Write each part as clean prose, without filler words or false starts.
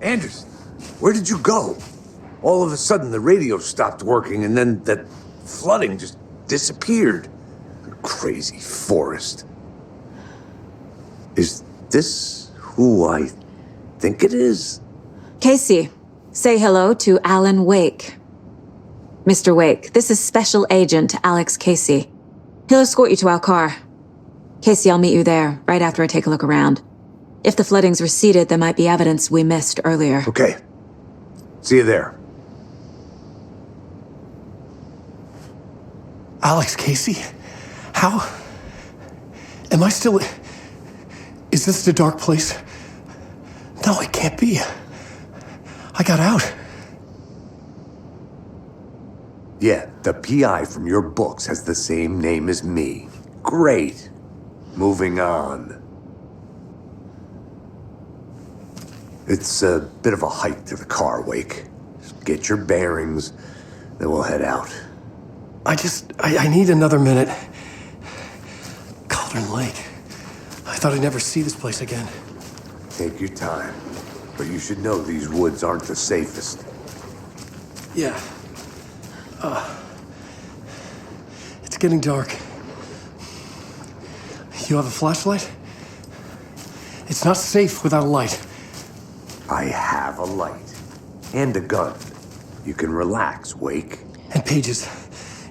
Anderson, where did you go? All of a sudden, the radio stopped working, and then that flooding just disappeared. Crazy forest. Is this who I think it is? Casey, say hello to Alan Wake. Mr. Wake, this is Special Agent Alex Casey. He'll escort you to our car. Casey, I'll meet you there, right after I take a look around. If the flooding's receded, there might be evidence we missed earlier. Okay. See you there. Alex Casey? How? Am I still... Is this the dark place? No, it can't be. I got out. Yeah, the PI from your books has the same name as me. Great. Moving on. It's a bit of a hike to the car, Wake. Just get your bearings, then we'll head out. I need another minute. Cauldron Lake. I thought I'd never see this place again. Take your time. But you should know these woods aren't the safest. Yeah. It's getting dark. You have a flashlight? It's not safe without a light. I have a light. And a gun. You can relax, Wake. And pages.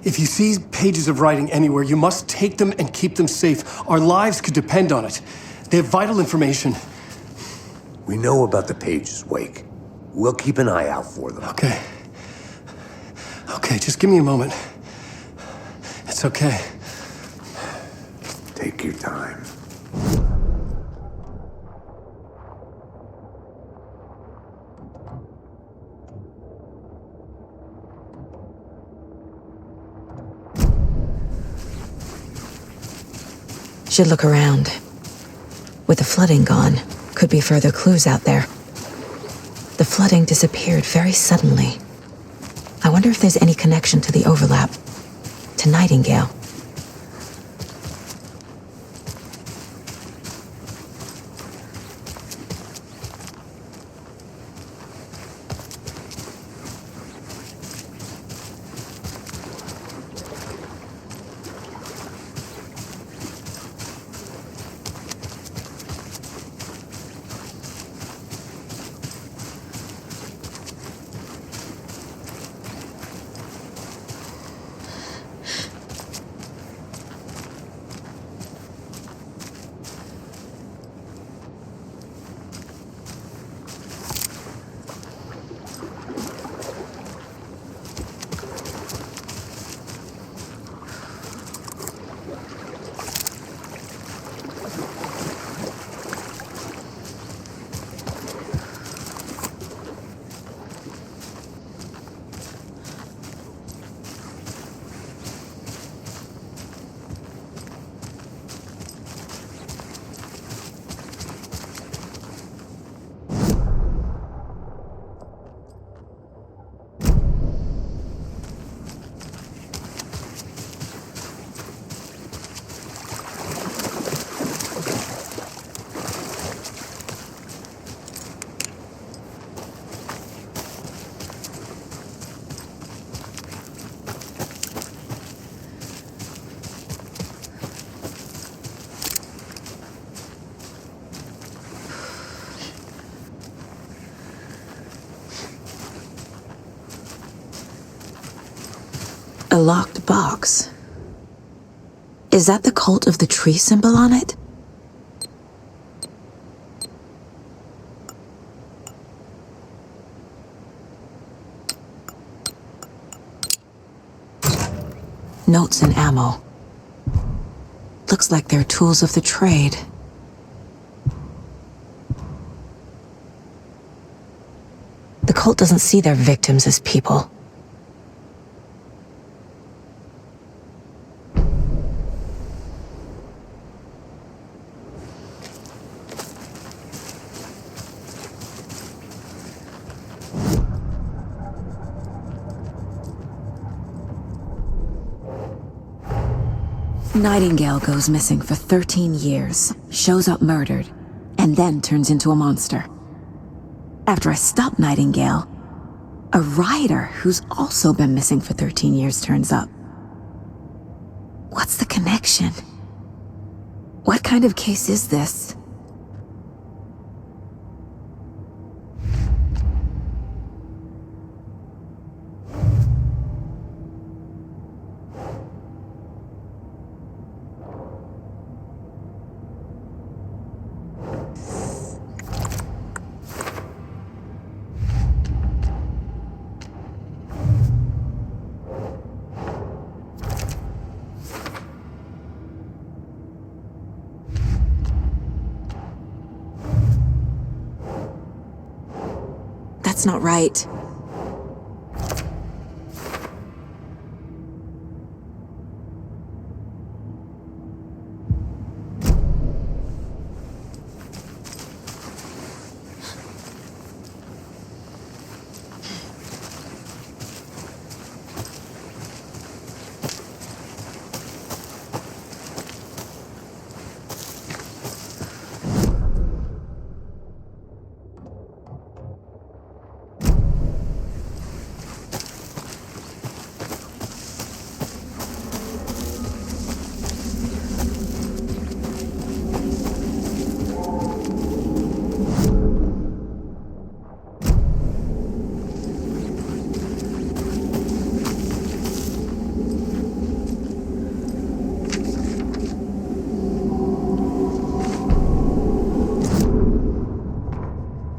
If you see pages of writing anywhere, you must take them and keep them safe. Our lives could depend on it. They have vital information. We know about the pages, Wake. We'll keep an eye out for them. Okay. Okay, just give me a moment. It's okay. Take your time. Should look around. With the flooding gone, could be further clues out there. The flooding disappeared very suddenly. I wonder if there's any connection to the overlap. To Nightingale. A locked box. Is that the cult of the tree symbol on it? Notes and ammo. Looks like they're tools of the trade. The cult doesn't see their victims as people. Nightingale goes missing for 13 years, shows up murdered, and then turns into a monster. After I stop Nightingale, a rider who's also been missing for 13 years turns up. What's the connection? What kind of case is this? That's not right.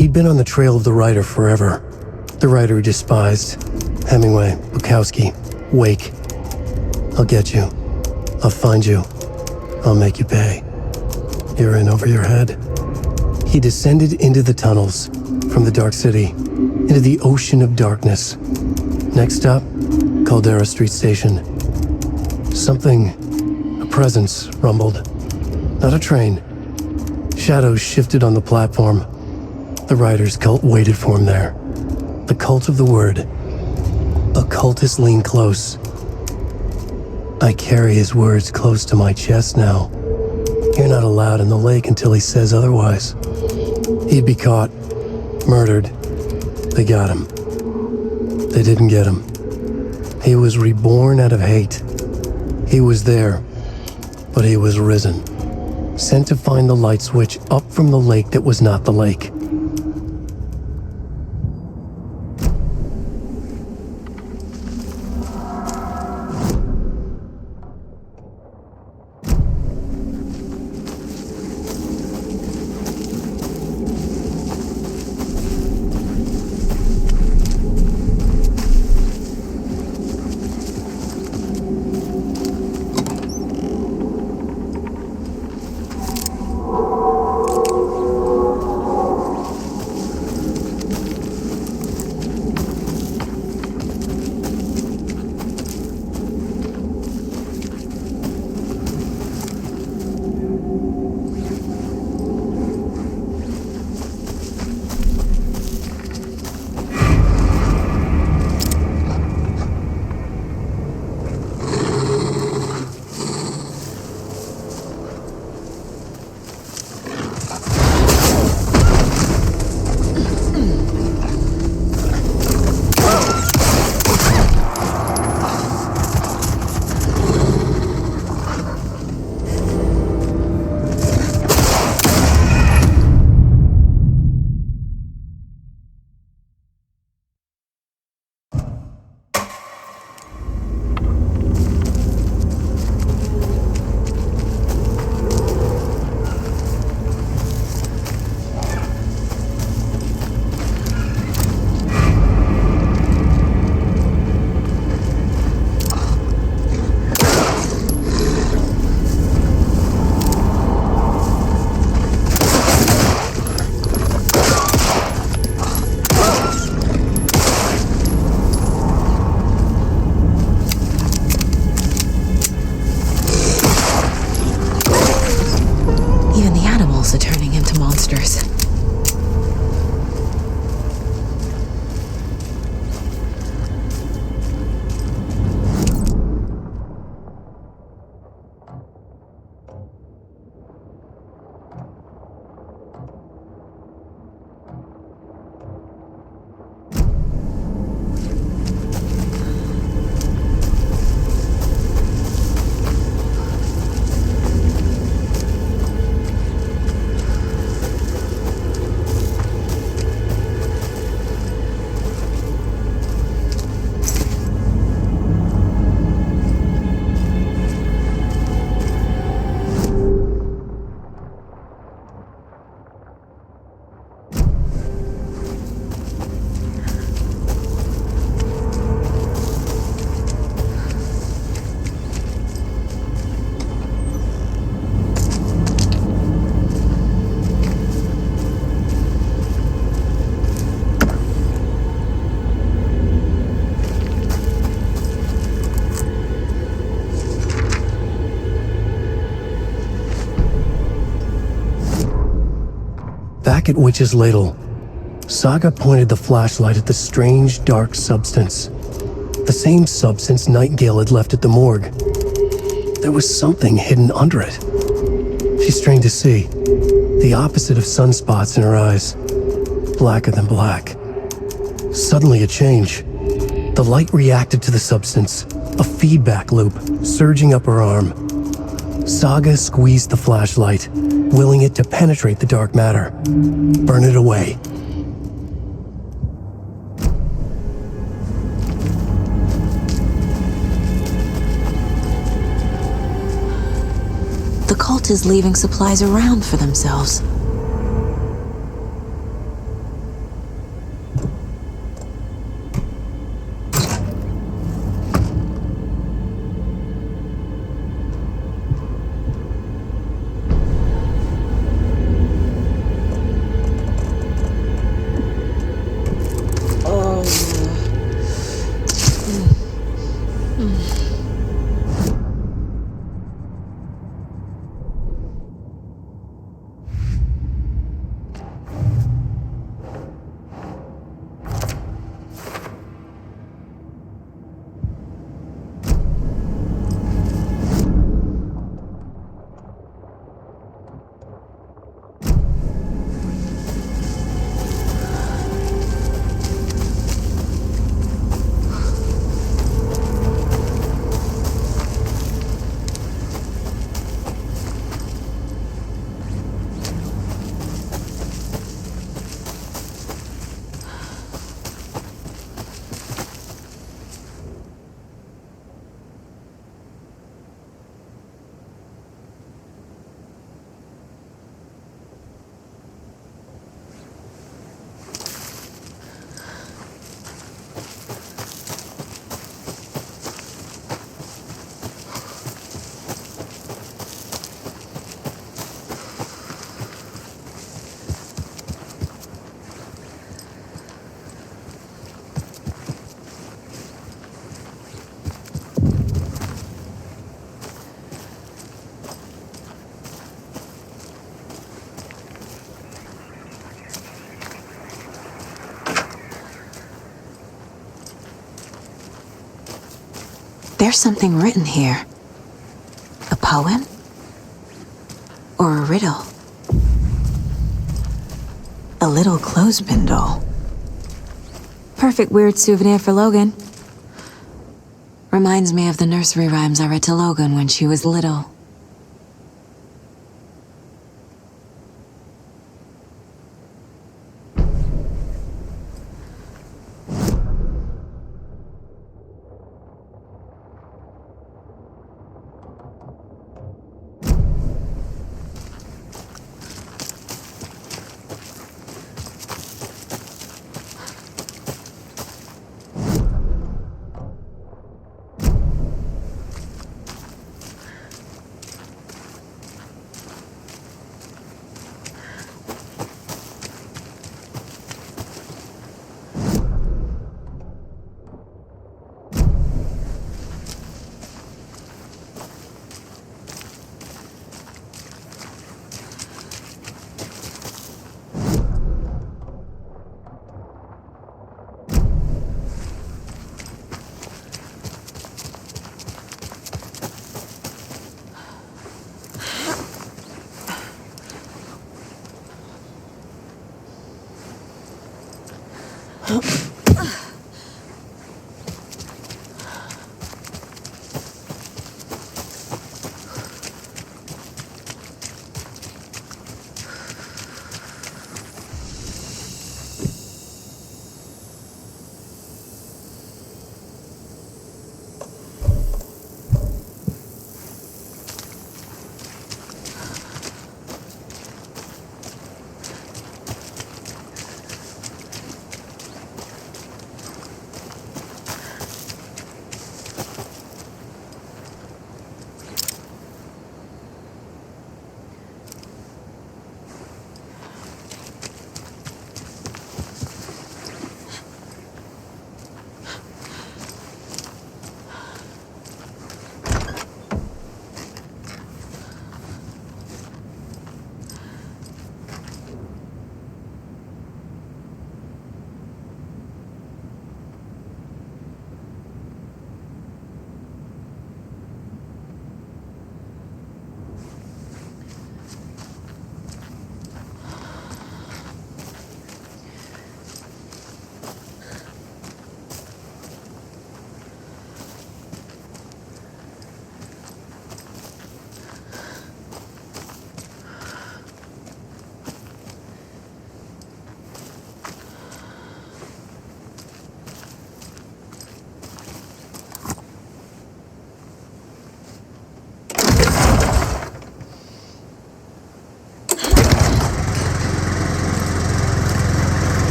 He'd been on the trail of the writer forever. The writer he despised. Hemingway, Bukowski, Wake. I'll get you. I'll find you. I'll make you pay. You're in over your head. He descended into the tunnels, from the Dark City, into the ocean of darkness. Next stop, Caldera Street Station. Something, a presence, rumbled. Not a train. Shadows shifted on the platform. The writer's cult waited for him there. The cult of the word. Occultists lean close. I carry his words close to my chest now. You're not allowed in the lake until he says otherwise. He'd be caught, murdered. They got him. They didn't get him. He was reborn out of hate. He was there, but he was risen. Sent to find the light switch up from the lake that was not the lake. monsters. Back at Witch's Ladle, Saga pointed the flashlight at the strange, dark substance. The same substance Nightingale had left at the morgue. There was something hidden under it. She strained to see, the opposite of sunspots in her eyes, blacker than black. Suddenly a change. The light reacted to the substance, a feedback loop surging up her arm. Saga squeezed the flashlight, willing it to penetrate the dark matter, burn it away. The cult is leaving supplies around for themselves. There's something written here. A poem? Or a riddle? A little clothespin doll. Perfect weird souvenir for Logan. Reminds me of the nursery rhymes I read to Logan when she was little.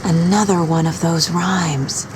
Another one of those rhymes.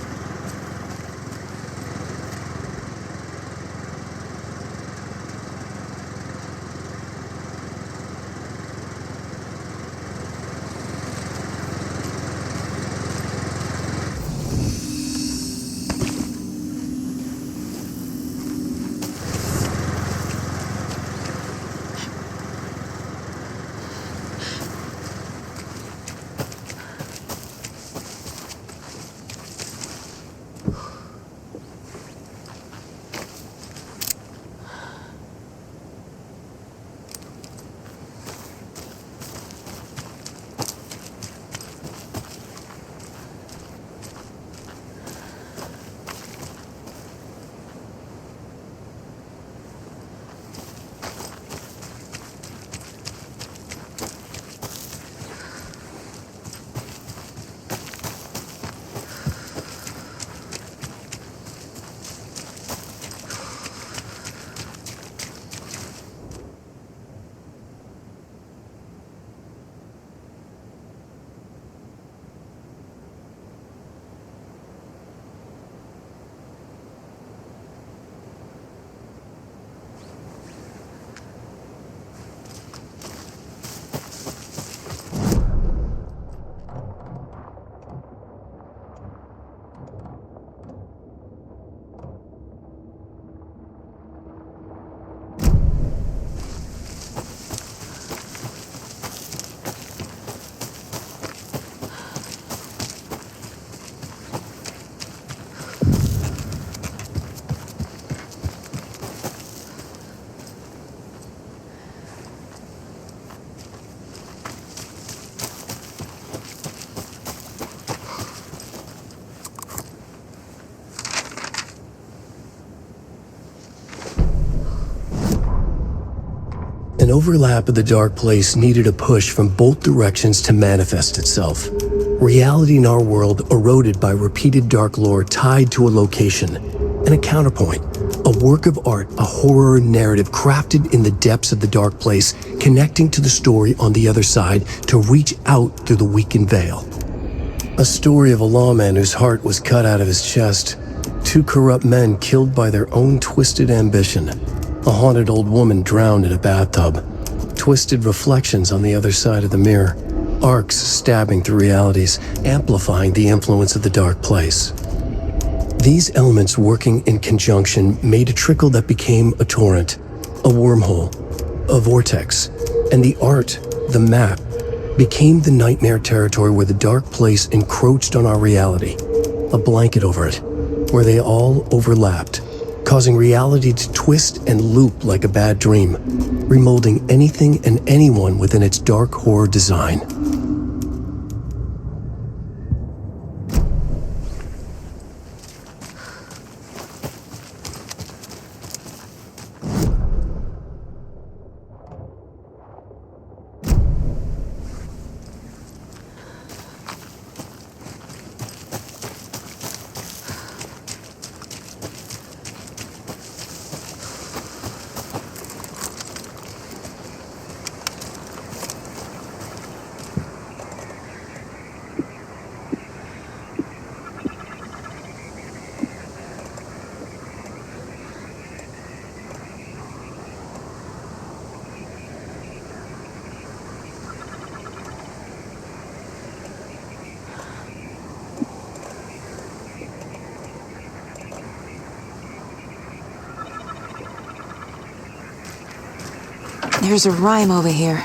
An overlap of the dark place needed a push from both directions to manifest itself. Reality in our world eroded by repeated dark lore tied to a location, and a counterpoint, a work of art, a horror narrative crafted in the depths of the dark place, connecting to the story on the other side to reach out through the weakened veil. A story of a lawman whose heart was cut out of his chest, two corrupt men killed by their own twisted ambition, a haunted old woman drowned in a bathtub, twisted reflections on the other side of the mirror, arcs stabbing through realities, amplifying the influence of the dark place. These elements working in conjunction made a trickle that became a torrent, a wormhole, a vortex, and the art, the map, became the nightmare territory where the dark place encroached on our reality, a blanket over it, where they all overlapped, causing reality to twist and loop like a bad dream, remolding anything and anyone within its dark horror design. There's a rhyme over here.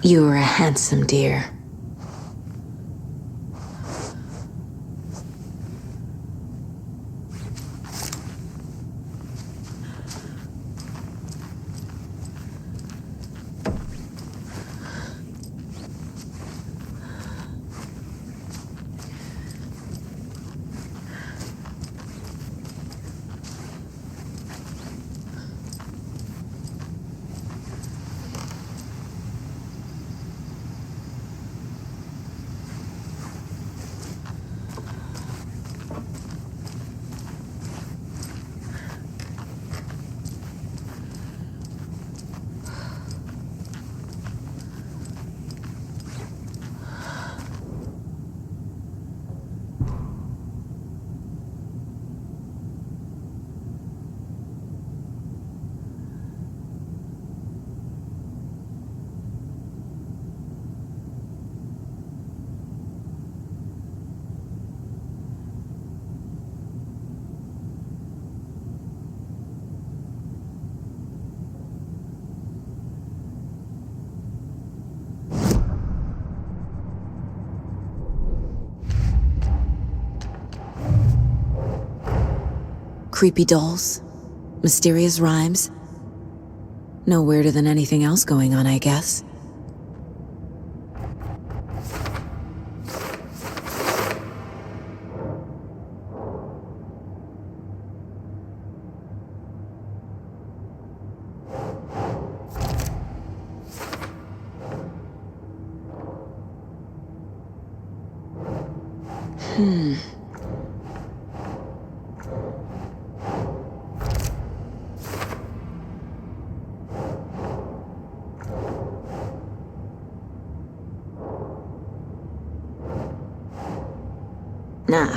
You are a handsome deer. Creepy dolls, mysterious rhymes. No weirder than anything else going on, I guess. Nah.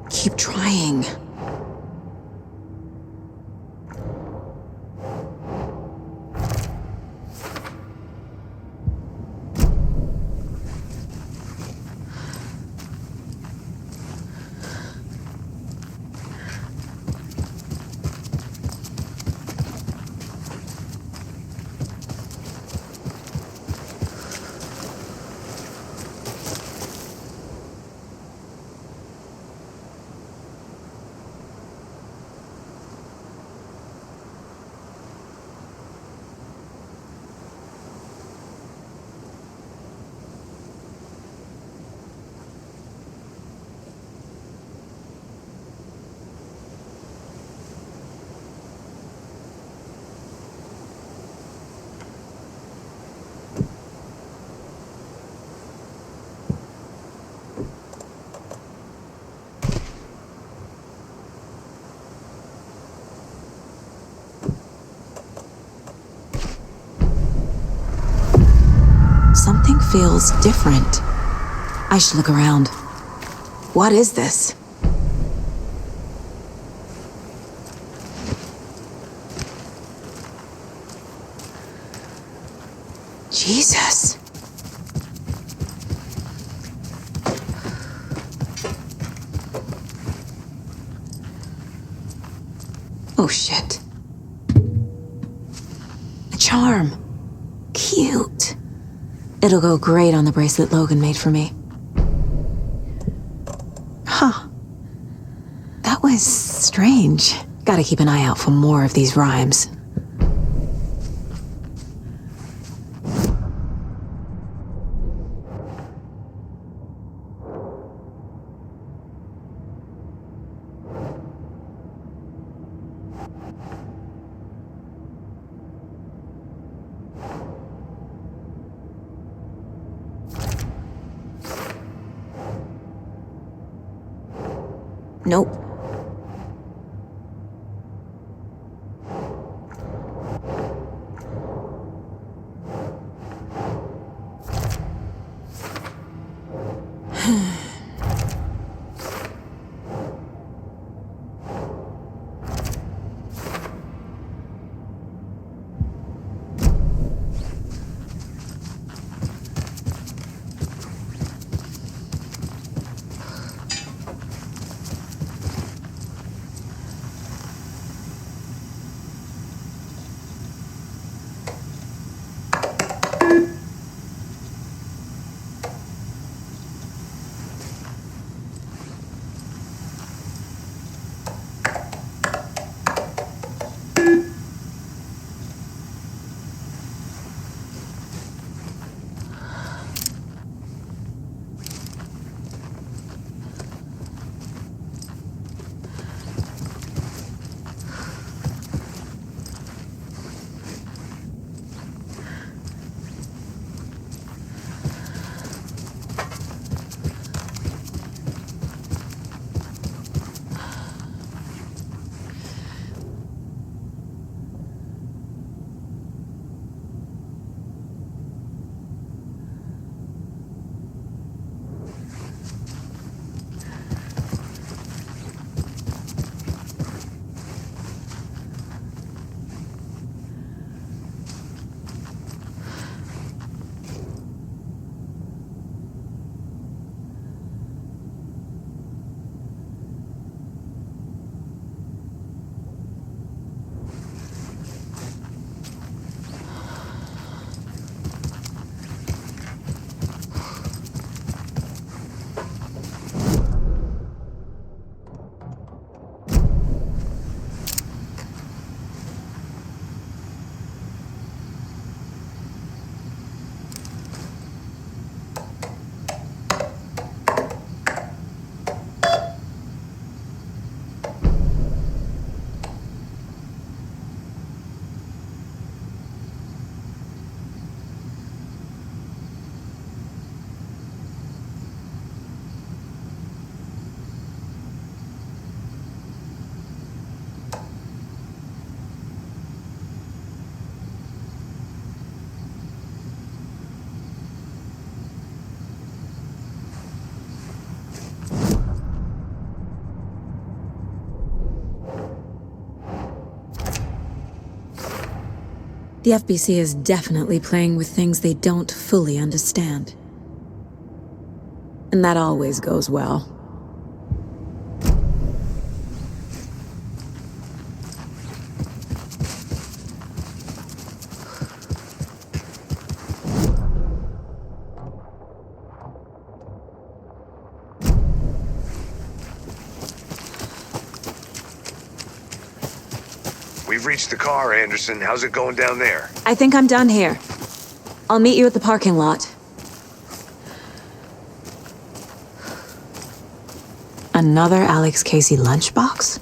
Keep trying. Something feels different. I should look around. What is this? Jesus. Oh shit. A charm. Cute. It'll go great on the bracelet Logan made for me. Huh. That was strange. Gotta keep an eye out for more of these rhymes. Nope. The FBC is definitely playing with things they don't fully understand. And that always goes well. We've reached the car, Anderson. How's it going down there? I think I'm done here. I'll meet you at the parking lot. Another Alex Casey lunchbox?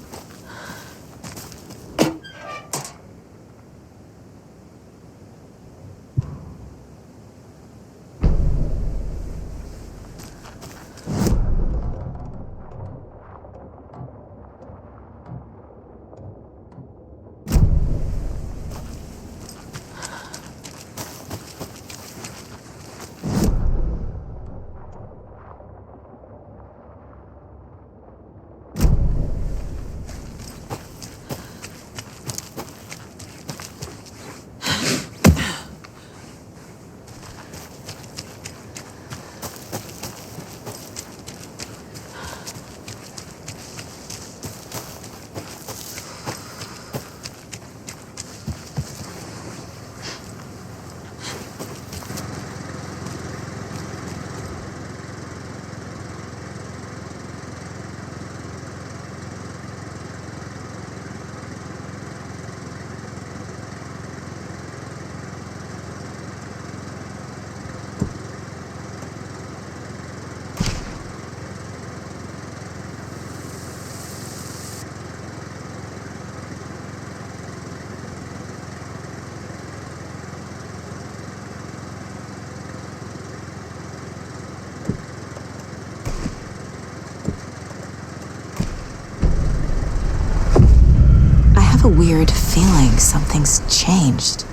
I have a weird feeling something's changed.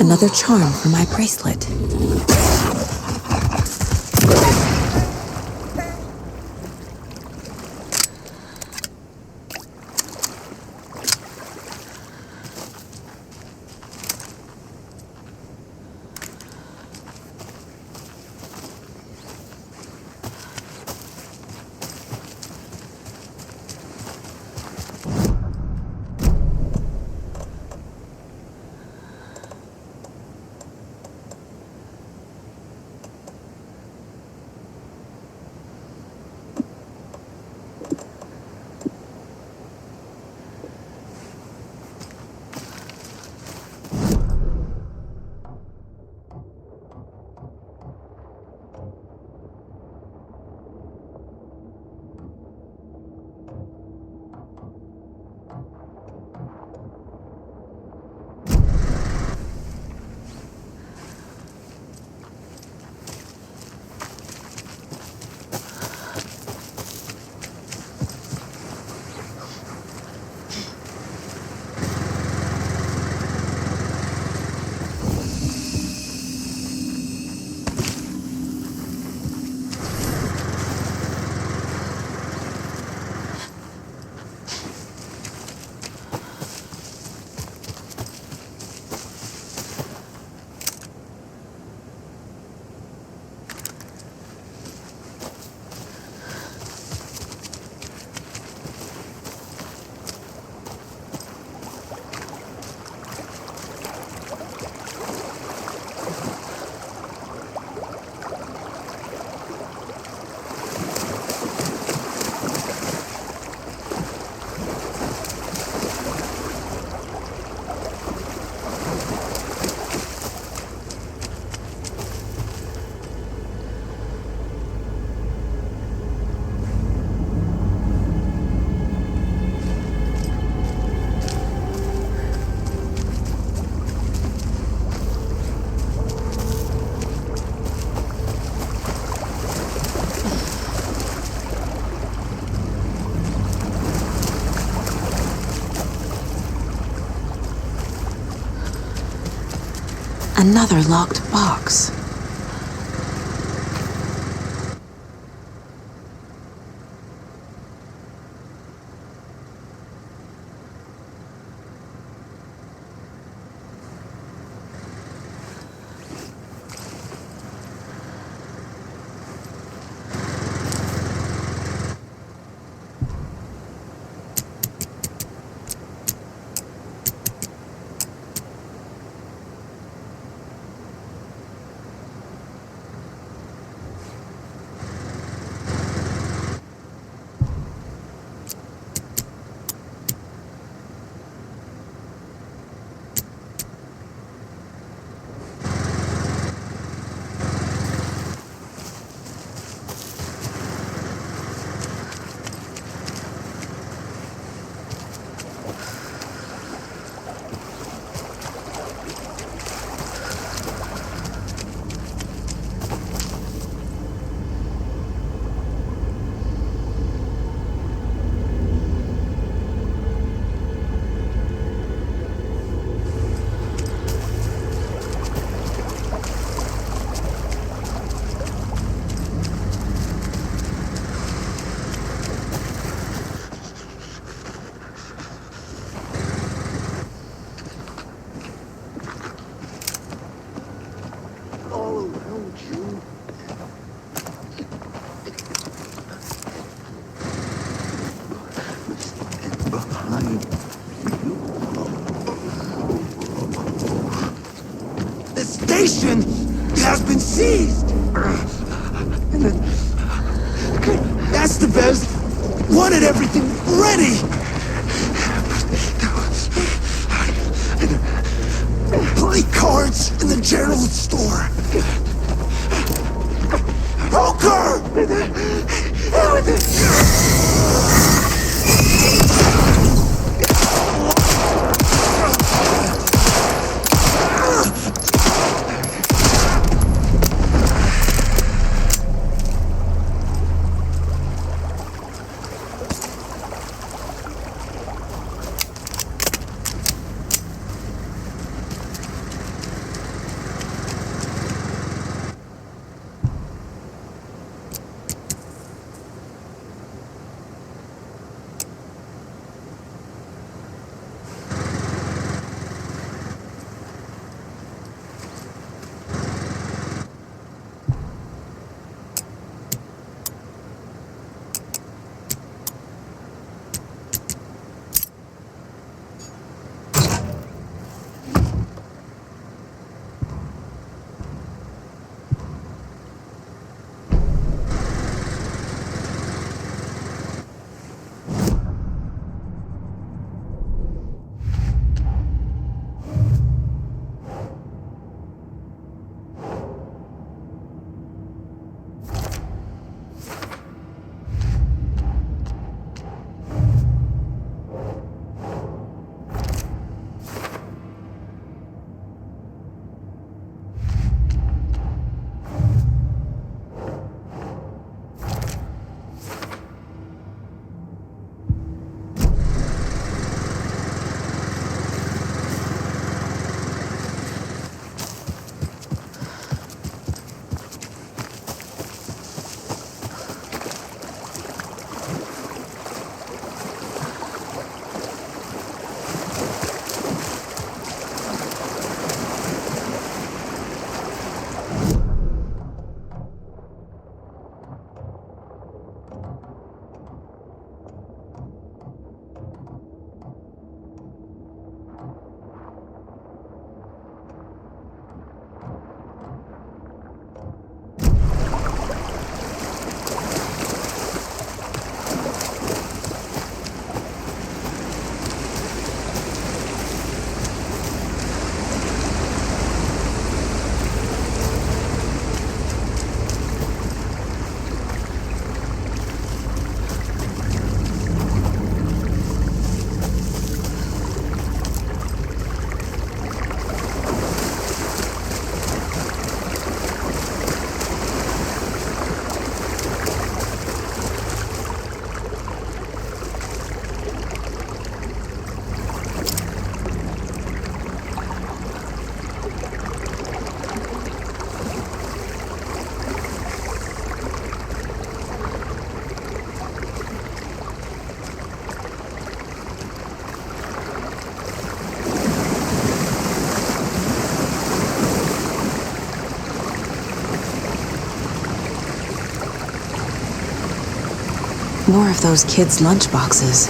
Another charm for my bracelet. Another locked box. The station has been seized! That's the best. Wanted everything ready! Play cards in the general store. Poker! More of those kids' lunchboxes.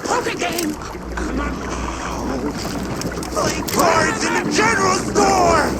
Poker game! Play cards in the general store!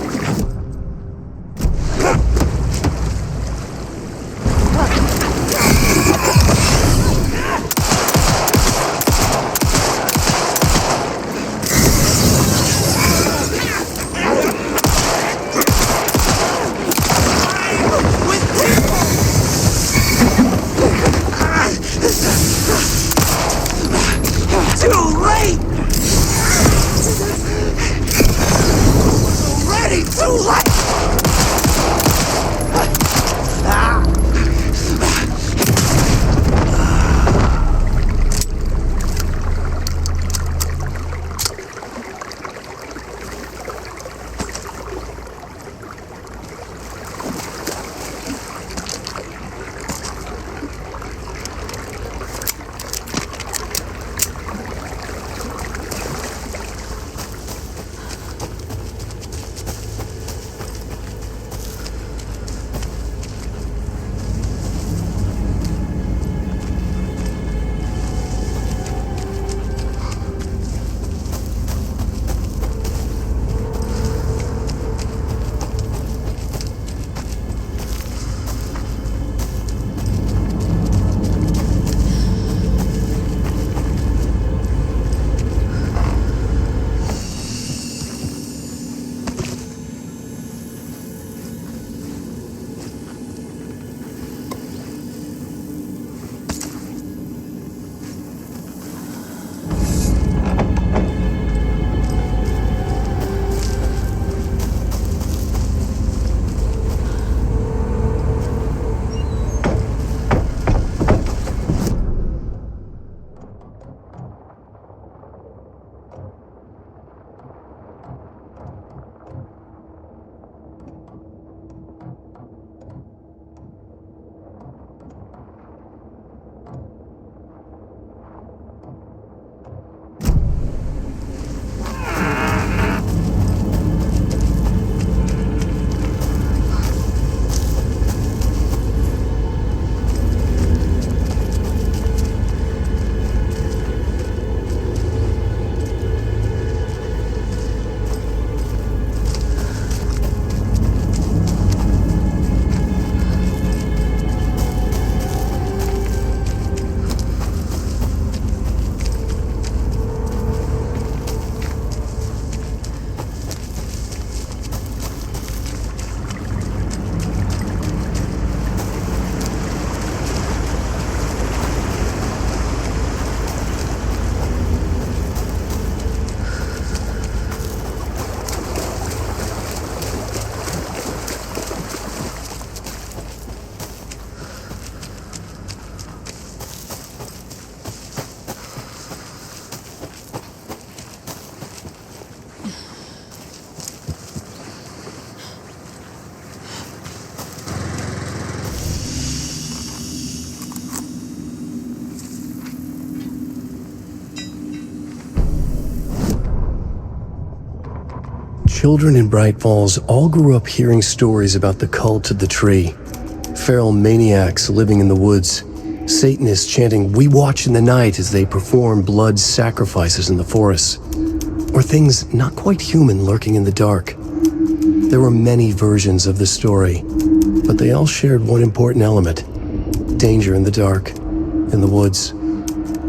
Children in Bright Falls all grew up hearing stories about the cult of the tree. Feral maniacs living in the woods. Satanists chanting, "We watch in the night," as they perform blood sacrifices in the forests. Or things not quite human lurking in the dark. There were many versions of the story, but they all shared one important element: danger in the dark, in the woods.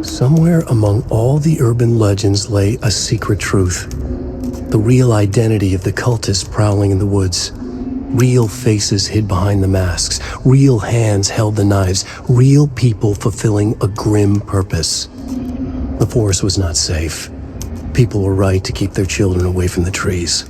Somewhere among all the urban legends lay a secret truth. The real identity of the cultists prowling in the woods. Real faces hid behind the masks. Real hands held the knives. Real people fulfilling a grim purpose. The forest was not safe. People were right to keep their children away from the trees.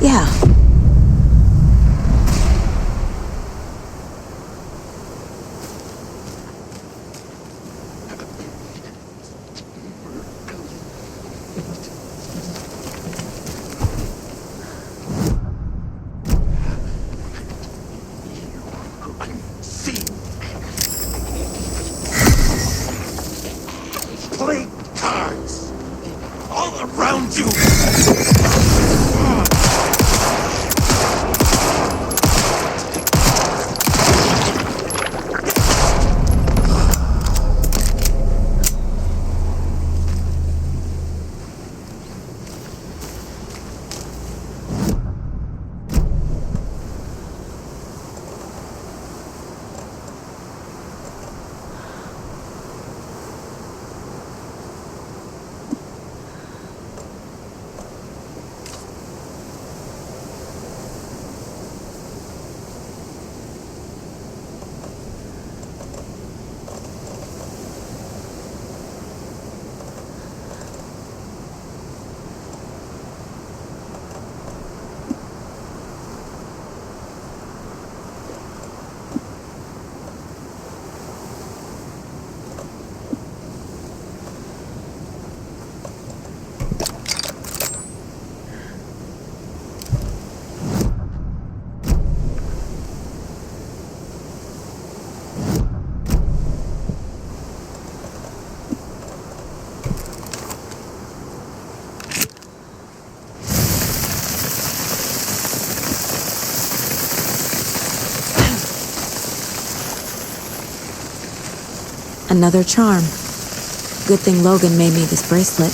Yeah. Play cards all around you. Another charm. Good thing Logan made me this bracelet.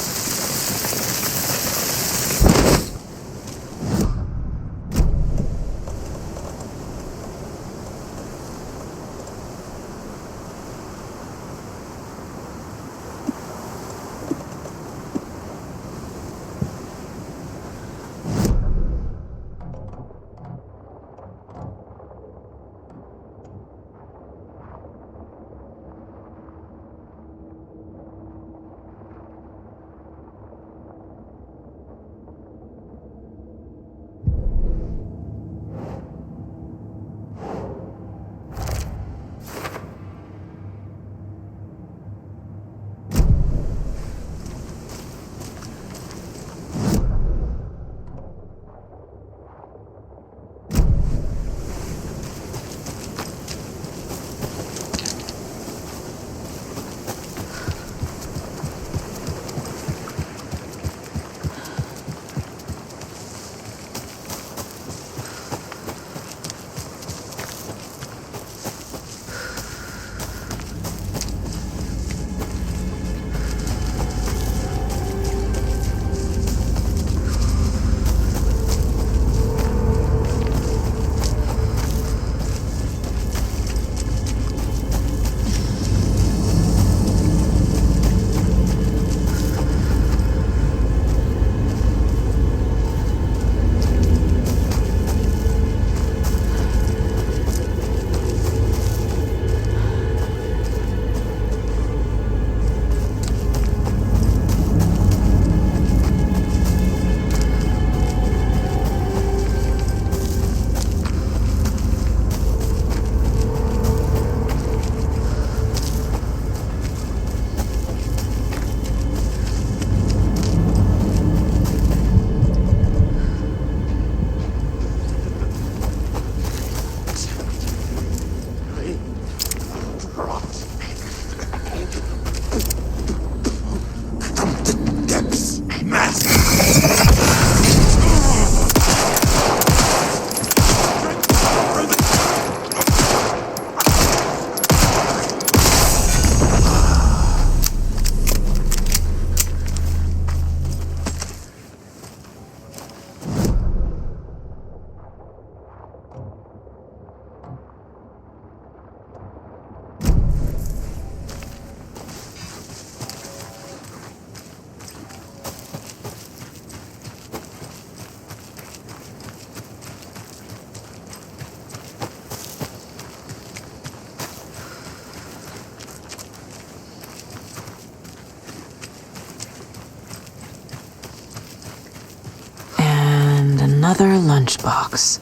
Another lunchbox.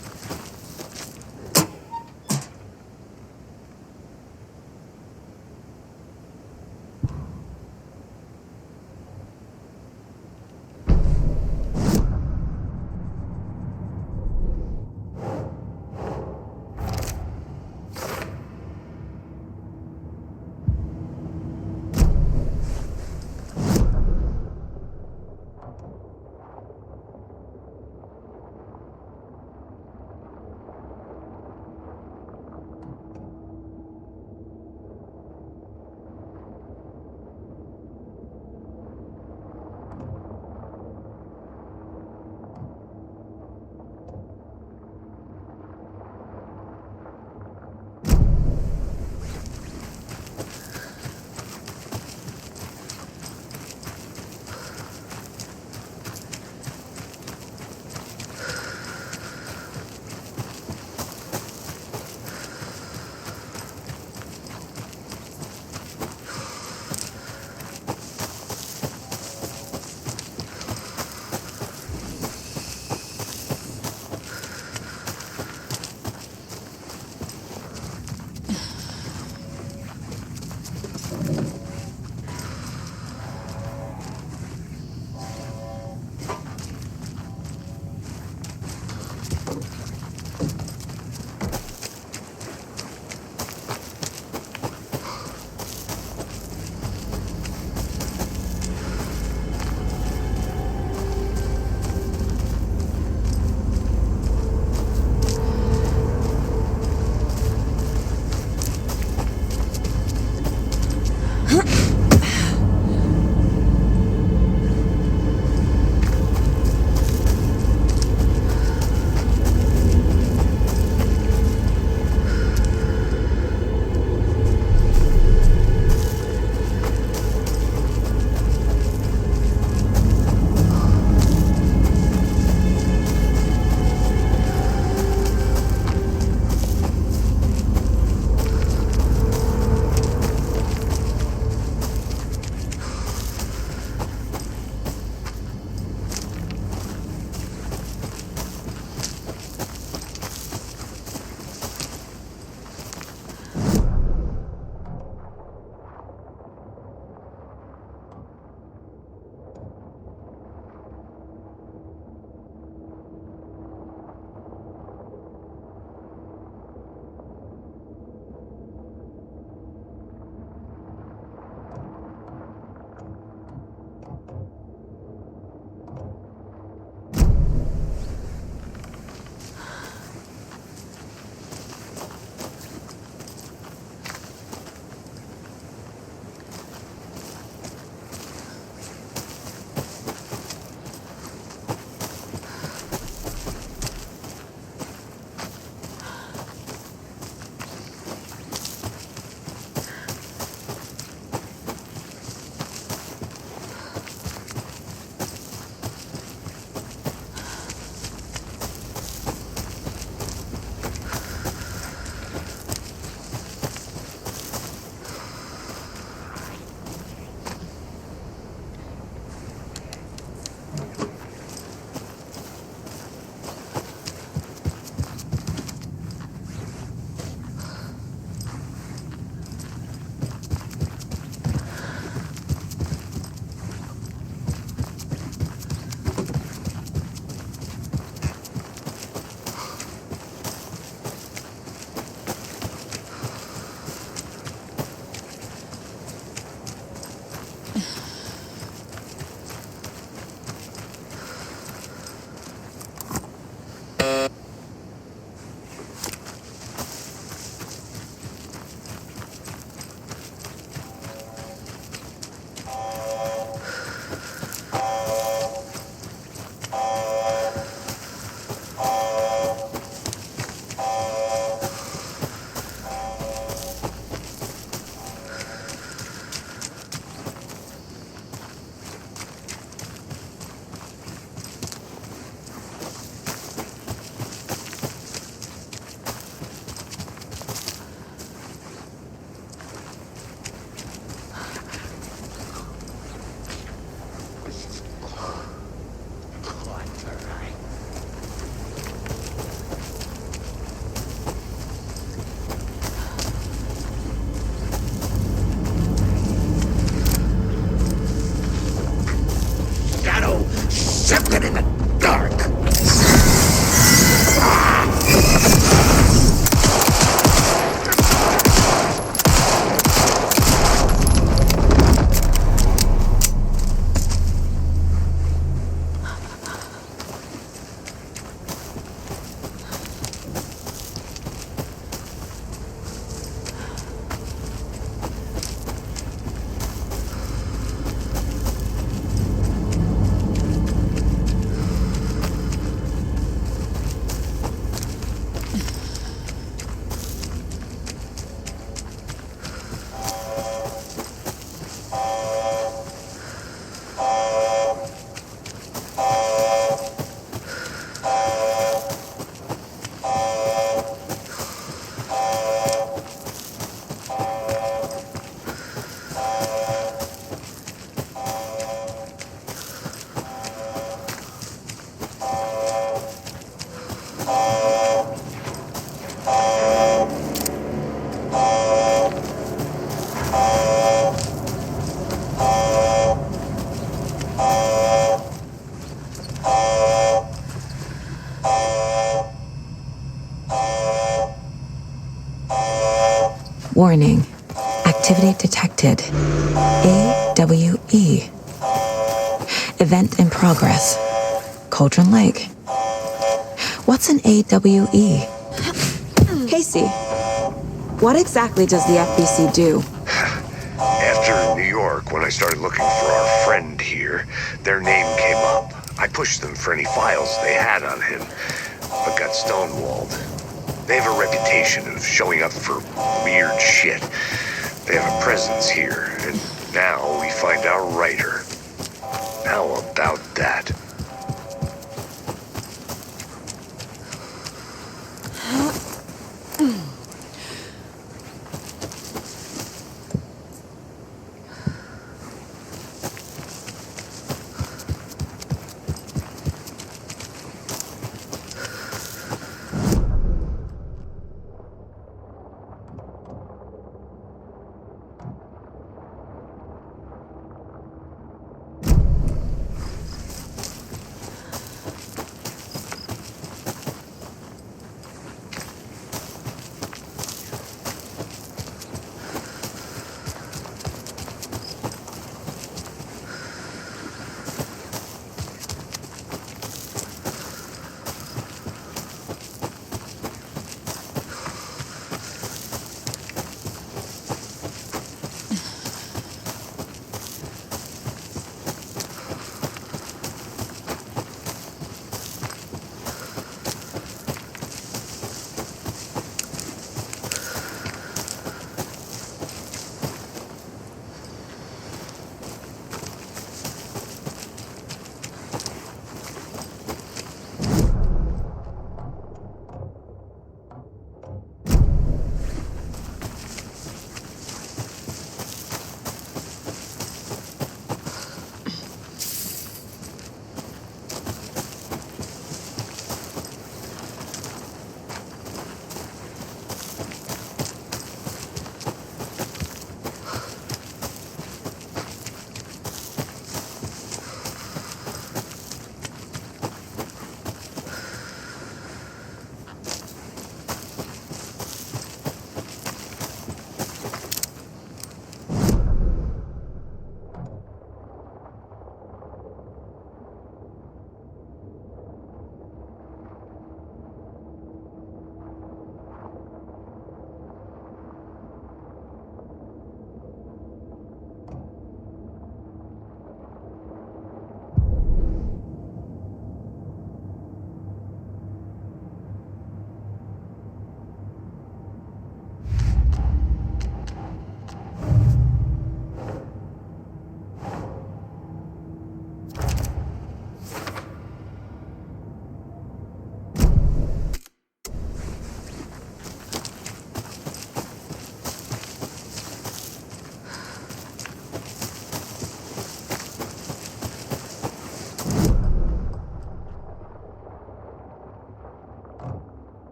Warning. Activity detected. AWE. Event in progress. Cauldron Lake. What's an AWE? Casey, what exactly does the FBC do? After New York, when I started looking for our friend here, their name came up. I pushed them for any files they had on him, but got stonewalled. They have a reputation of showing up for weird shit. They have a presence here, and now we find our writer. How about that?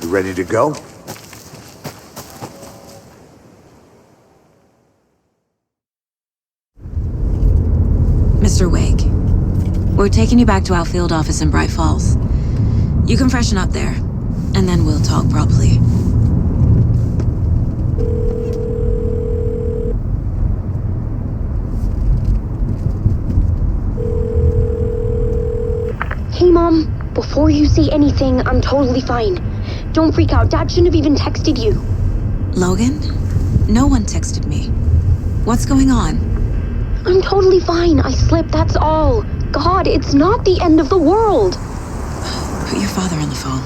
You ready to go? Mr. Wake, we're taking you back to our field office in Bright Falls. You can freshen up there, and then we'll talk properly. Hey, Mom. Before you say anything, I'm totally fine. Don't freak out. Dad shouldn't have even texted you. Logan? No one texted me. What's going on? I'm totally fine. I slipped, that's all. God, it's not the end of the world. Put your father on the phone.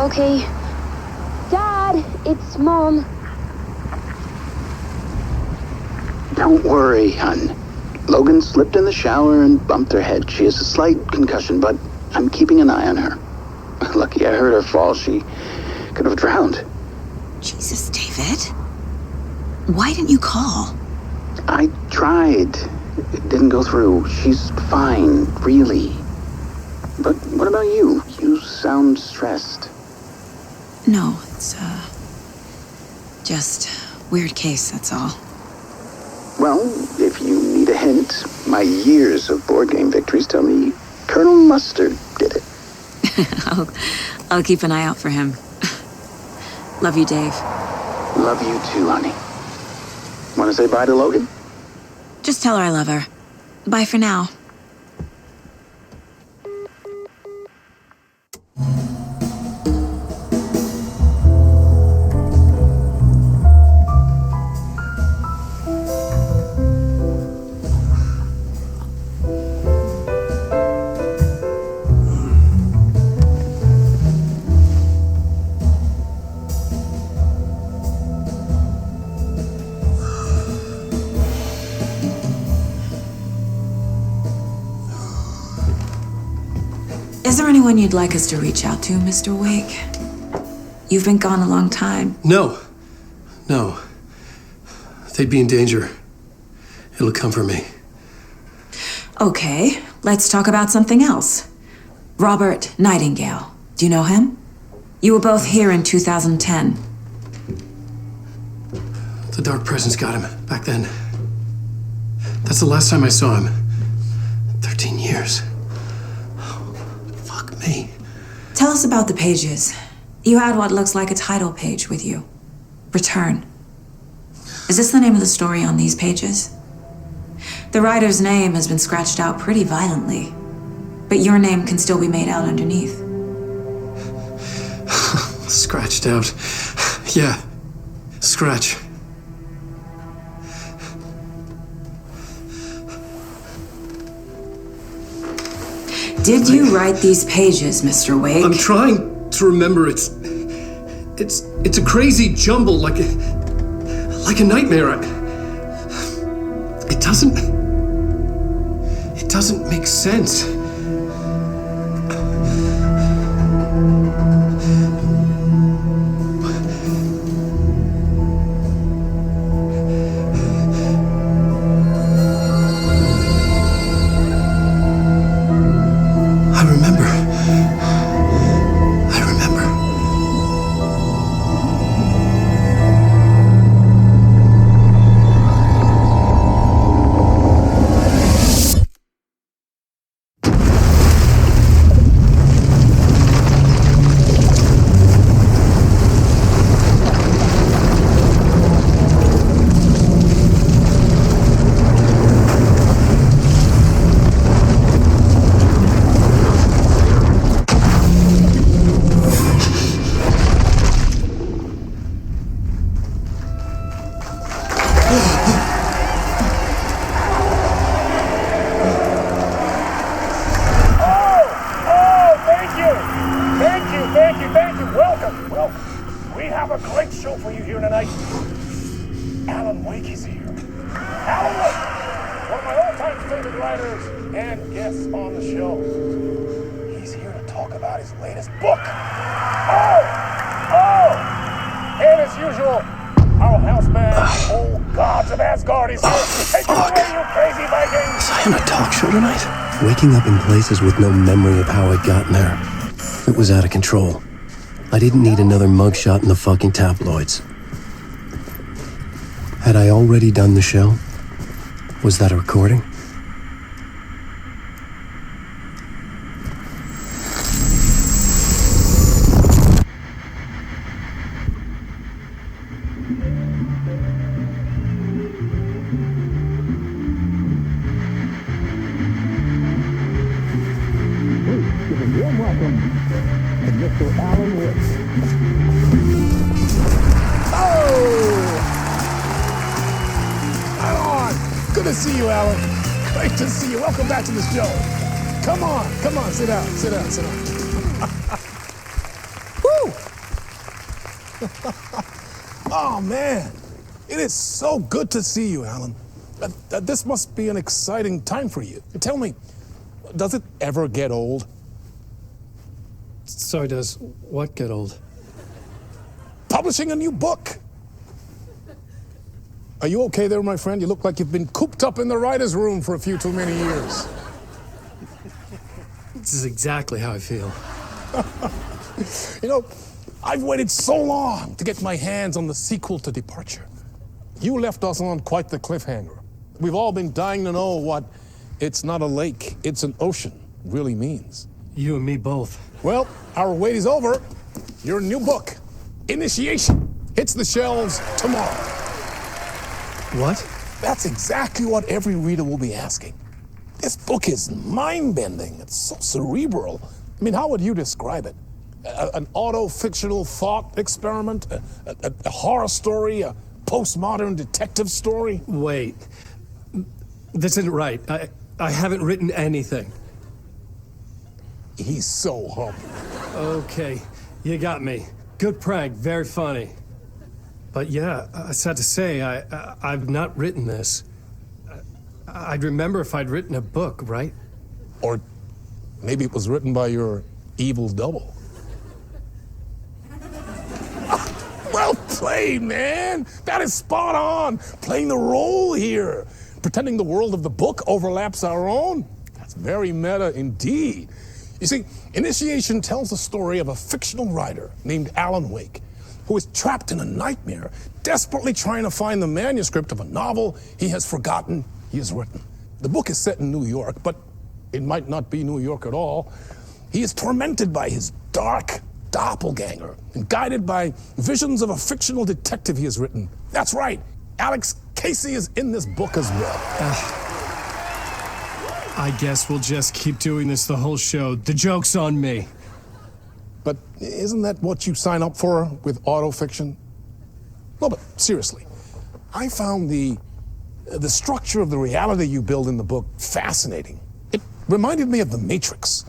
Okay. Dad, it's Mom. Don't worry, hon. Logan slipped in the shower and bumped her head. She has a slight concussion, but I'm keeping an eye on her. Lucky I heard her fall. She could have drowned. Jesus, David. Why didn't you call? I tried. It didn't go through. She's fine, really. But what about you? You sound stressed. No, it's, just weird case, that's all. Well, if you need a hint, my years of board game victories tell me Colonel Mustard did it. I'll keep an eye out for him. Love you, Dave. Love you too, honey. Want to say bye to Logan? Just tell her I love her. Bye for now. Is there anyone you'd like us to reach out to, Mr. Wake? You've been gone a long time. No. They'd be in danger. It'll come for me. Okay, let's talk about something else. Robert Nightingale. Do you know him? You were both here in 2010. The Dark Presence got him back then. That's the last time I saw him. 13 years. Fuck me. Tell us about the pages. You had what looks like a title page with you. Return. Is this the name of the story on these pages? The writer's name has been scratched out pretty violently, but your name can still be made out underneath. Scratched out. Yeah. Scratch. Did you write these pages, Mr. Wake? I'm trying to remember. It's a crazy jumble, like a nightmare. It doesn't make sense. I remember. Thank you. Welcome. We have a great show for you here tonight. Alan Wake is here. Alan Wake, one of my all-time favorite writers and guests on the show. He's here to talk about his latest book. And as usual, our houseman, old gods of Asgard, is here. Take it away, you crazy Vikings! Was I on a talk show tonight? Waking up in places with no memory of how I'd gotten there. It was out of control. I didn't need another mugshot in the fucking tabloids. Had I already done the show? Was that a recording? Warm welcome to Mr. Alan Wake. Oh! Alan! Good to see you, Alan. Great to see you. Welcome back to the show. Come on, sit down. Woo! Oh, man. It is so good to see you, Alan. This must be an exciting time for you. Tell me, does it ever get old? Sorry, does what get old? Publishing a new book. Are you okay there, my friend? You look like you've been cooped up in the writer's room for a few too many years. This is exactly how I feel. You know, I've waited so long to get my hands on the sequel to Departure. You left us on quite the cliffhanger. We've all been dying to know what "it's not a lake, it's an ocean" really means. You and me both. Well, our wait is over. Your new book, Initiation, hits the shelves tomorrow. What? That's exactly what every reader will be asking. This book is mind-bending. It's so cerebral. I mean, how would you describe it? An auto-fictional thought experiment? A horror story? A postmodern detective story? Wait. This isn't right. I haven't written anything. He's so humble. Okay, you got me. Good prank, very funny. But yeah, I sad to say, I've not written this. I'd remember if I'd written a book, right? Or maybe it was written by your evil double. Well played, man. That is spot on. Playing the role here. Pretending the world of the book overlaps our own. That's very meta indeed. You see, Initiation tells the story of a fictional writer named Alan Wake, who is trapped in a nightmare, desperately trying to find the manuscript of a novel he has forgotten he has written. The book is set in New York, but it might not be New York at all. He is tormented by his dark doppelganger and guided by visions of a fictional detective he has written. That's right, Alex Casey is in this book as well. I guess we'll just keep doing this the whole show. The joke's on me. But isn't that what you sign up for with autofiction? No, but seriously, I found the structure of the reality you build in the book fascinating. It reminded me of The Matrix.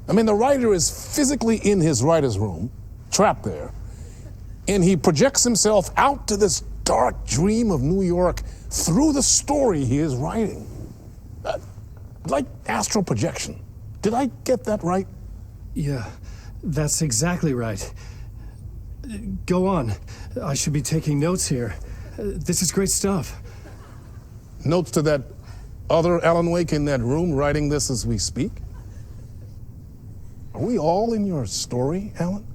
I mean, the writer is physically in his writer's room, trapped there, and he projects himself out to this dark dream of New York through the story he is writing. Like astral projection. Did I get that right? Yeah, that's exactly right. Go on. I should be taking notes here. This is great stuff. Notes to that other Alan Wake in that room writing this as we speak? Are we all in your story, Alan?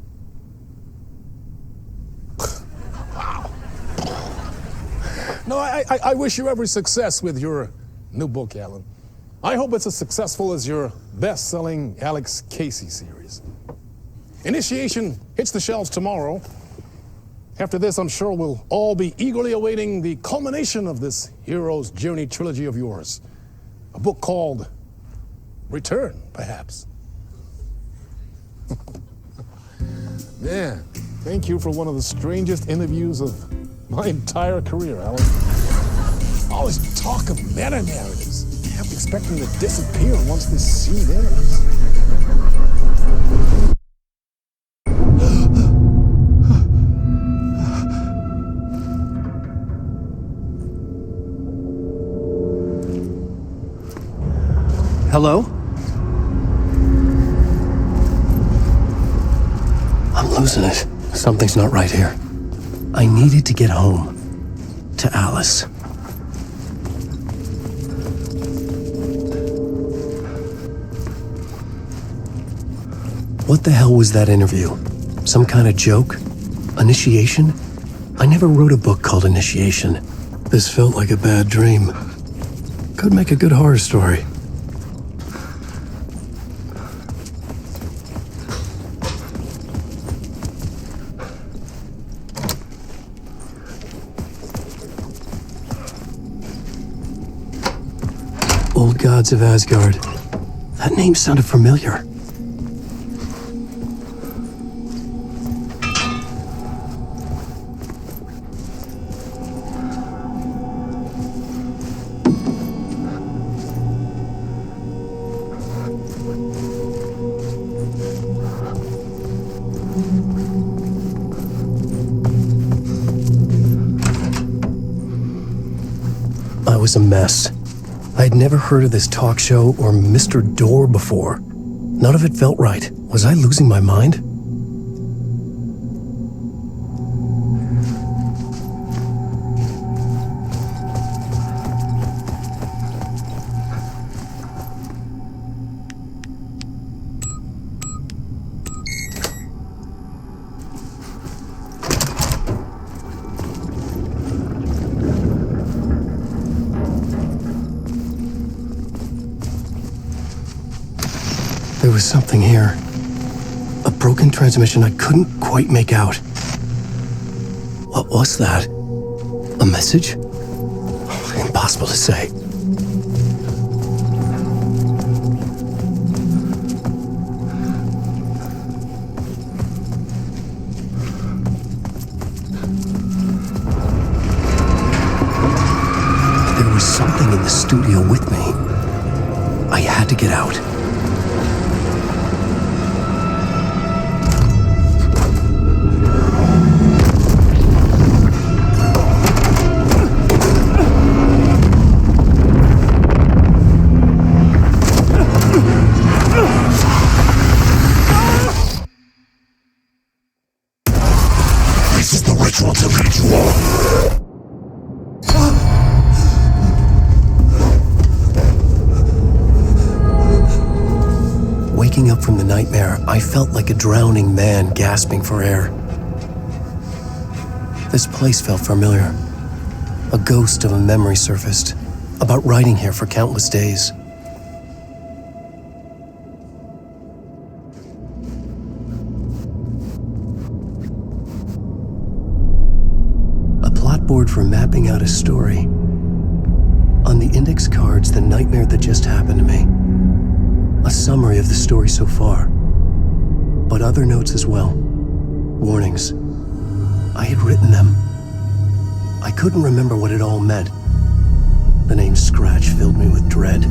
Wow. No, I wish you every success with your new book, Alan. I hope it's as successful as your best-selling Alex Casey series. Initiation hits the shelves tomorrow. After this, I'm sure we'll all be eagerly awaiting the culmination of this hero's journey trilogy of yours. A book called Return, perhaps. Man, thank you for one of the strangest interviews of my entire career, Alan. All this talk of meta-narratives. I'm expecting to disappear once this scene ends. Hello? I'm losing it. Something's not right here. I needed to get home. To Alice. What the hell was that interview? Some kind of joke? Initiation? I never wrote a book called Initiation. This felt like a bad dream. Could make a good horror story. Old Gods of Asgard. That name sounded familiar. I was a mess. I had never heard of this talk show or Mr. Door before. None of it felt right. Was I losing my mind? There was something here. A broken transmission I couldn't quite make out. What was that? A message? Impossible to say. There was something in the studio with me. I had to get out. This is the ritual to lead you all. Waking up from the nightmare, I felt like a drowning man gasping for air. This place felt familiar. A ghost of a memory surfaced, about riding here for countless days. A plot board for mapping out a story. On the index cards, the nightmare that just happened to me. A summary of the story so far, but other notes as well. Warnings. I had written them. I couldn't remember what it all meant. The name Scratch filled me with dread.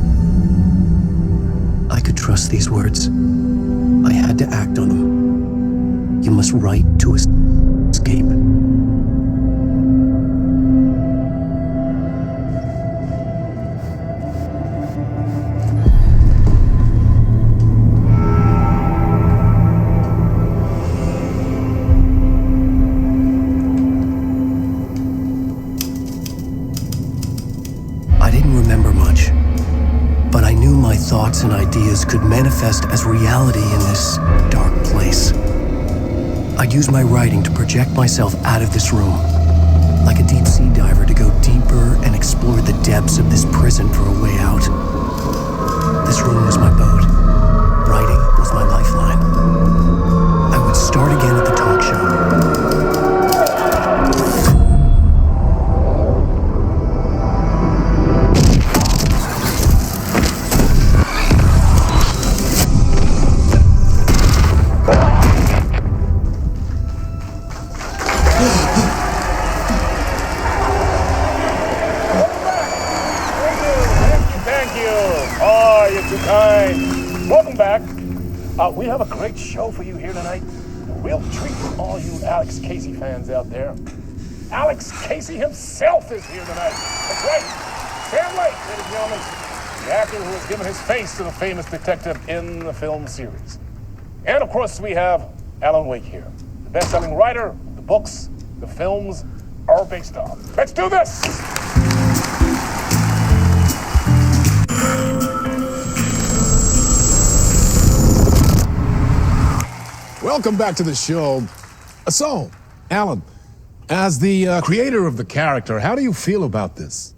I could trust these words. I had to act on them. You must write to escape. I didn't remember much, but I knew my thoughts and ideas could manifest as reality in this dark place. I'd use my writing to project myself out of this room, like a deep-sea diver to go deeper and explore the depths of this prison for a way out. This room was my boat. Writing was my lifeline. I would start again at the talk show. Thank you. Oh, you're too kind. Welcome back. We have a great show for you here tonight. A real treat for all you Alex Casey fans out there. Alex Casey himself is here tonight. That's right. Sam Lake, ladies and gentlemen. The actor who has given his face to the famous detective in the film series. And of course, we have Alan Wake here. The best-selling writer, the books, the films are based on. Let's do this! Welcome back to the show. So, Alan, as the creator of the character, how do you feel about this?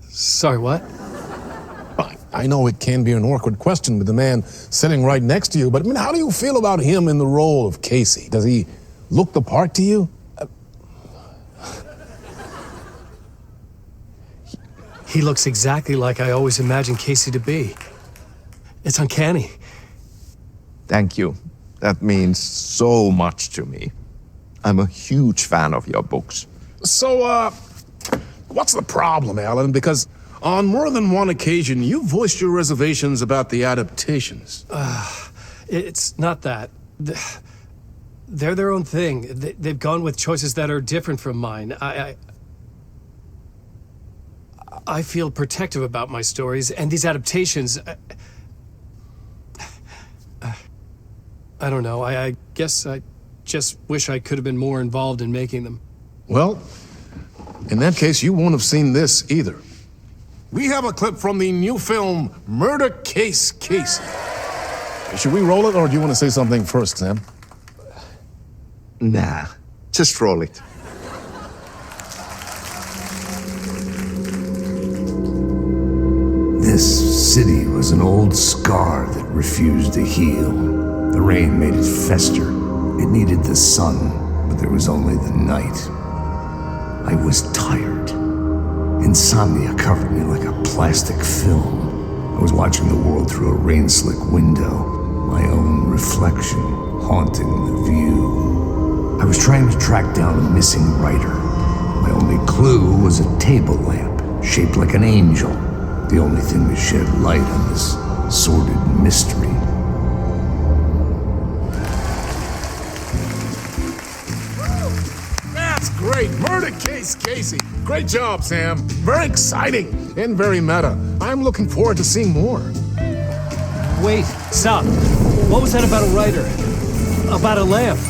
Sorry, what? I know it can be an awkward question with the man sitting right next to you, but I mean, how do you feel about him in the role of Casey? Does he look the part to you? He looks exactly like I always imagined Casey to be. It's uncanny. Thank you. That means so much to me. I'm a huge fan of your books. So, what's the problem, Alan? Because on more than one occasion, you voiced your reservations about the adaptations. It's not that. They're their own thing. They've gone with choices that are different from mine. I feel protective about my stories, and these adaptations... I don't know. I guess I just wish I could have been more involved in making them. Well, in that case, you won't have seen this either. We have a clip from the new film, Murder Case Casey. Should we roll it, or do you want to say something first, Sam? Nah, just roll it. This city was an old scar that refused to heal. The rain made it fester. It needed the sun, but there was only the night. I was tired. Insomnia covered me like a plastic film. I was watching the world through a rain-slick window, my own reflection haunting the view. I was trying to track down a missing writer. My only clue was a table lamp, shaped like an angel, the only thing to shed light on this sordid mystery. That's great! Murder Case Casey! Great job, Sam. Very exciting and very meta. I'm looking forward to seeing more. Wait, stop. What was that about a writer? About a lamp?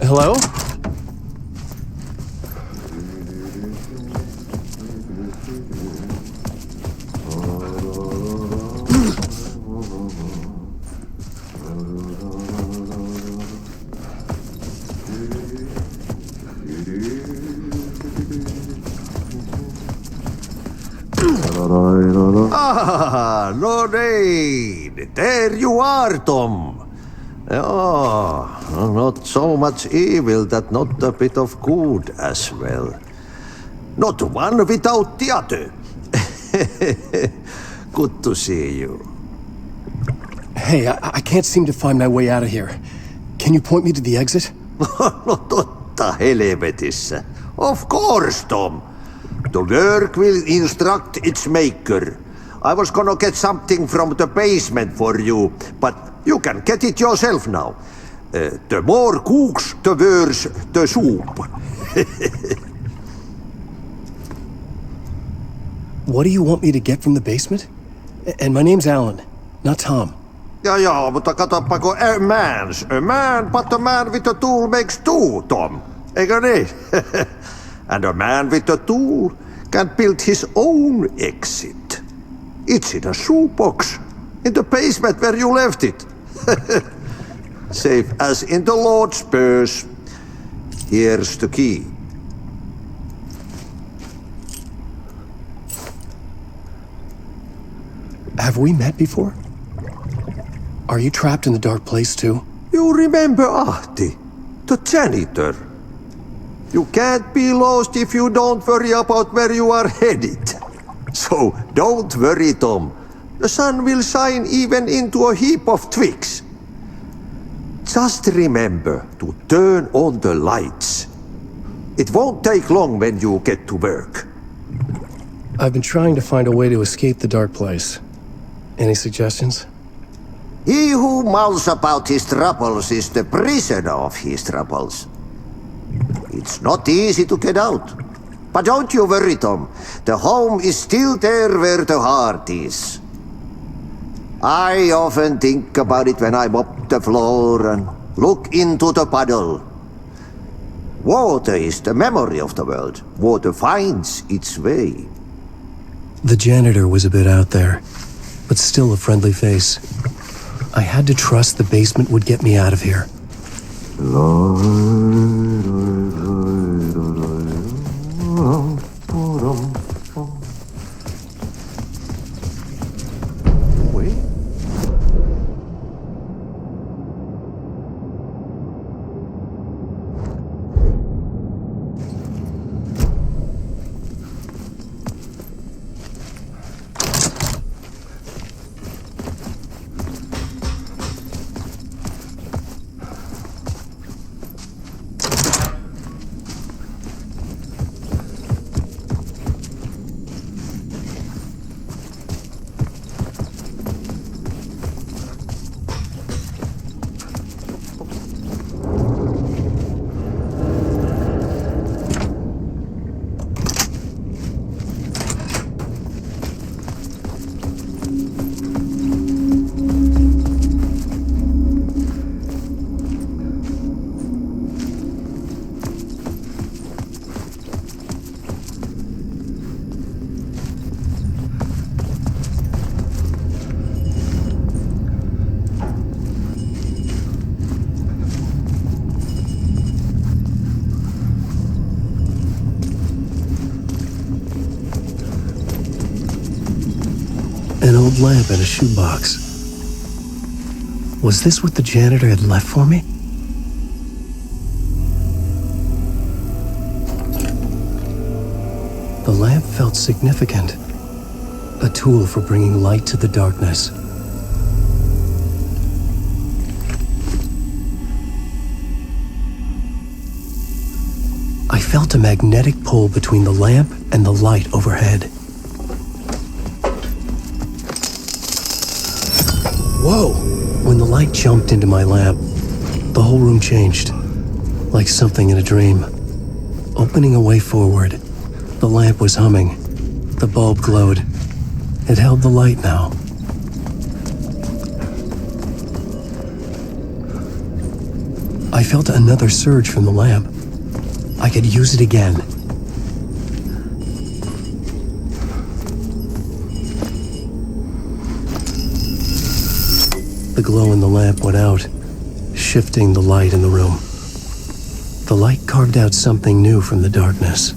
Hello? Ah, Lorraine! There you are, Tom! Oh, not so much evil that not a bit of good as well. Not one without the other. Good to see you. Hey, I can't seem to find my way out of here. Can you point me to the exit? Not Totta helvetissä. Of course, Tom. The work will instruct its maker. I was gonna get something from the basement for you, but you can get it yourself now. The more cooks, the worse the soup. What do you want me to get from the basement? And my name's Alan, not Tom. Ja, mutta katsoppa, a man, but a man with a tool makes two, Tom. Eikö niin? And a man with a tool can build his own exit. It's in a shoebox, in the basement where you left it. Safe as in the Lord's purse. Here's the key. Have we met before? Are you trapped in the dark place too? You remember Ahti, the janitor. You can't be lost if you don't worry about where you are headed. So don't worry, Tom. The sun will shine even into a heap of twigs. Just remember to turn on the lights. It won't take long when you get to work. I've been trying to find a way to escape the dark place. Any suggestions? He who mouths about his troubles is the prisoner of his troubles. It's not easy to get out. But don't you worry, Tom. The home is still there where the heart is. I often think about it when I mop the floor and look into the puddle. Water is the memory of the world. Water finds its way. The janitor was a bit out there, but still a friendly face. I had to trust the basement would get me out of here. An old lamp in a shoebox. Was this what the janitor had left for me? The lamp felt significant. A tool for bringing light to the darkness. I felt a magnetic pull between the lamp and the light overhead. Whoa! When the light jumped into my lamp, the whole room changed, like something in a dream. Opening a way forward, the lamp was humming. The bulb glowed. It held the light now. I felt another surge from the lamp. I could use it again. The glow in the lamp went out, shifting the light in the room. The light carved out something new from the darkness.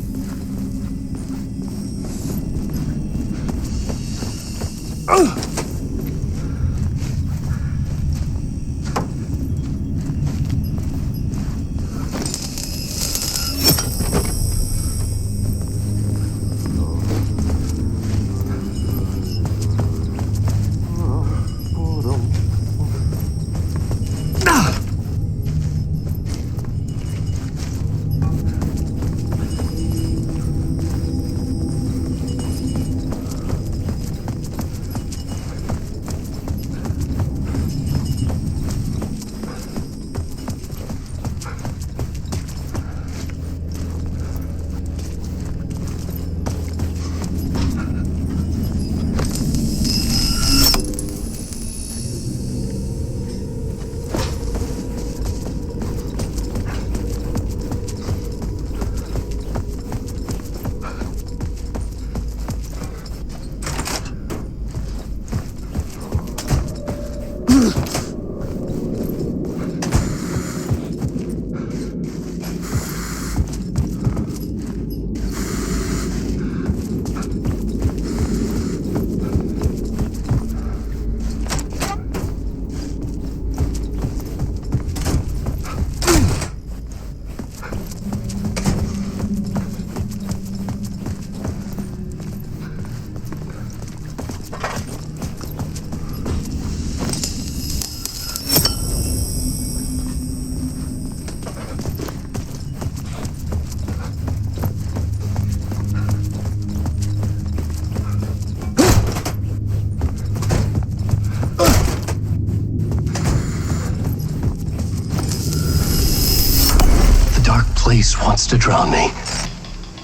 place wants to drown me.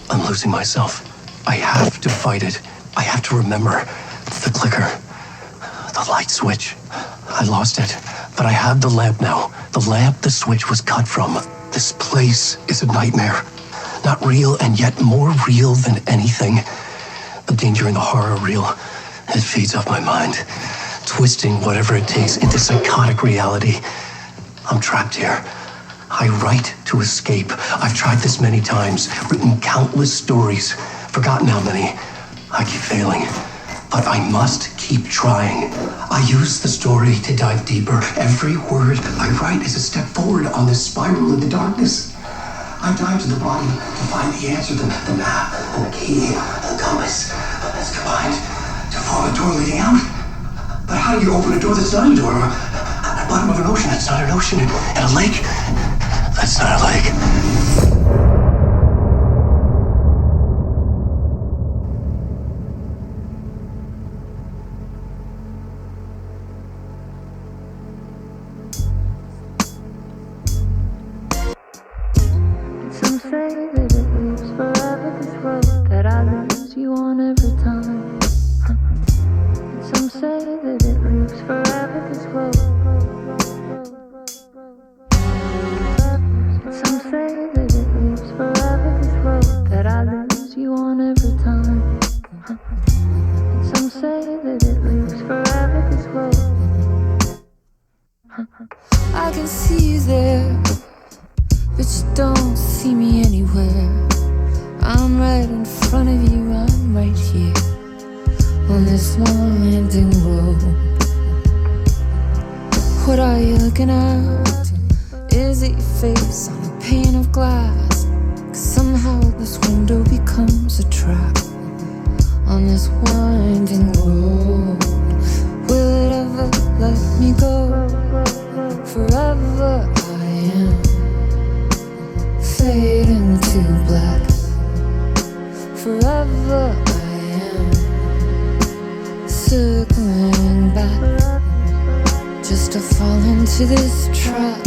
I'm losing myself. I have to fight it. I have to remember the clicker, the light switch. I lost it, but I have the lamp now. The lamp the switch was cut from. This place is a nightmare. Not real, and yet more real than anything. The danger in the horror reel, it feeds off my mind, twisting whatever it takes into psychotic reality. I'm trapped here. I write to escape. I've tried this many times, written countless stories, forgotten how many. I keep failing, but I must keep trying. I use the story to dive deeper. Every word I write is a step forward on this spiral in the darkness. I dive to the bottom to find the answer, the map, and the key, and the compass. That's combined to form a door leading out. But how do you open a door that's not a door? At the bottom of an ocean that's not an ocean, and a lake that's not a lake. Some say that it lives forever, this road that I lose you on every time. Some say that it lives forever, this road. Some say that it lives forever, this road that I lose you on every time. Some say that it lives forever, this road. I can see you there, but you don't see me anywhere. I'm right in front of you, I'm right here on this winding road. What are you looking at? Is it your face on a pane of glass? 'Cause somehow this window becomes a trap on this winding road. Will it ever let me go? Forever I am fading to black. Forever I am circling back, just to fall into this trap.